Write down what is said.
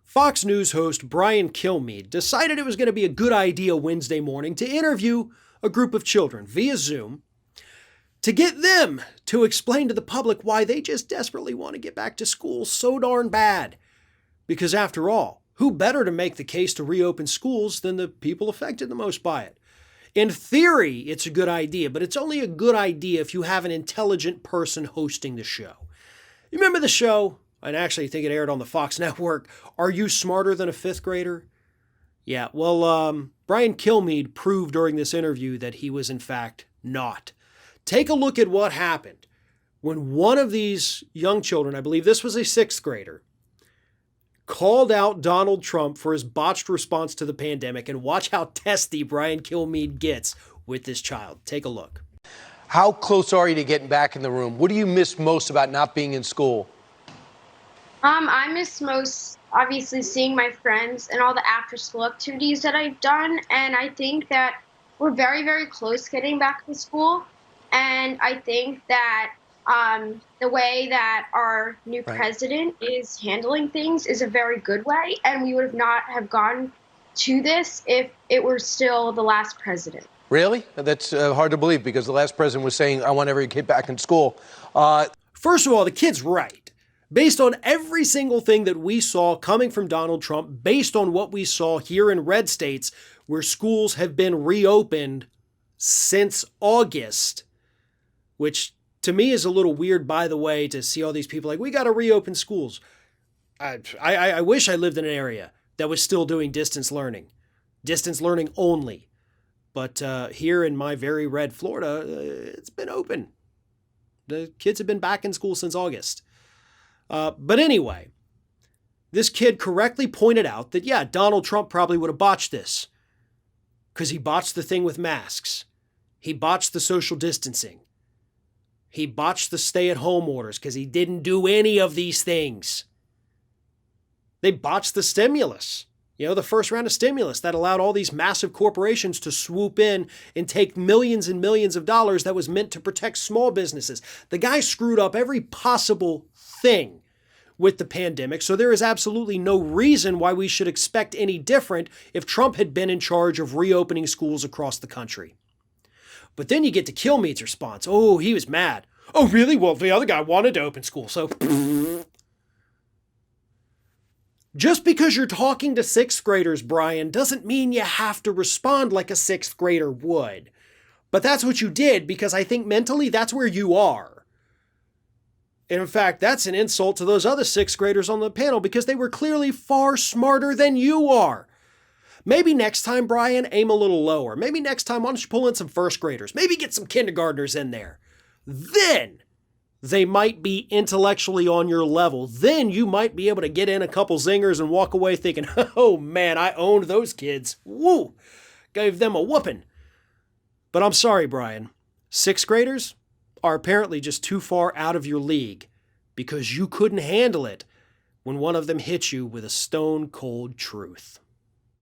Fox News host Brian Kilmeade decided it was going to be a good idea Wednesday morning to interview a group of children via Zoom to get them to explain to the public why they just desperately want to get back to school so darn bad. Because after all, who better to make the case to reopen schools than the people affected the most by it? In theory, it's a good idea, but it's only a good idea if you have an intelligent person hosting the show. You remember the show? And actually, I think it aired on the Fox network. Are You Smarter Than a Fifth Grader? Yeah, well, Brian Kilmeade proved during this interview that he was in fact not. Take a look at what happened when one of these young children, I believe this was a sixth grader, called out Donald Trump for his botched response to the pandemic, and watch how testy Brian Kilmeade gets with this child. Take a look. How close are you to getting back in the room? What do you miss most about not being in school? I miss most, obviously, seeing my friends and all the after-school activities that I've done. And I think that we're very, very close getting back to school. And I think that the way that our new president is handling things is a very good way. And we would not have gone to this if it were still the last president. Really? That's hard to believe, because the last president was saying, I want every kid back in school. First of all, the kid's right. Based on every single thing that we saw coming from Donald Trump, based on what we saw here in red states where schools have been reopened since August, which to me is a little weird, by the way, to see all these people like, we got to reopen schools. I wish I lived in an area that was still doing distance learning only. But here in my very red Florida, it's been open. The kids have been back in school since August. But anyway, this kid correctly pointed out that, yeah, Donald Trump probably would have botched this because he botched the thing with masks. He botched the social distancing. He botched the stay-at-home orders because he didn't do any of these things. They botched the stimulus. The first round of stimulus that allowed all these massive corporations to swoop in and take millions and millions of dollars that was meant to protect small businesses. The guy screwed up every possible thing with the pandemic, so there is absolutely no reason why we should expect any different if Trump had been in charge of reopening schools across the country. But then you get to Kilmeade's response. Oh, he was mad. Oh, really? Well, the other guy wanted to open school, so... Just because you're talking to sixth graders, Brian, doesn't mean you have to respond like a sixth grader would. But that's what you did, because I think mentally that's where you are. And in fact, that's an insult to those other sixth graders on the panel, because they were clearly far smarter than you are. Maybe next time, Brian, aim a little lower. Maybe next time, why don't you pull in some first graders? Maybe get some kindergartners in there. Then they might be intellectually on your level. Then you might be able to get in a couple zingers and walk away thinking, oh man, I owned those kids. Woo! Gave them a whooping. But I'm sorry, Brian. Sixth graders are apparently just too far out of your league because you couldn't handle it when one of them hit you with a stone cold truth.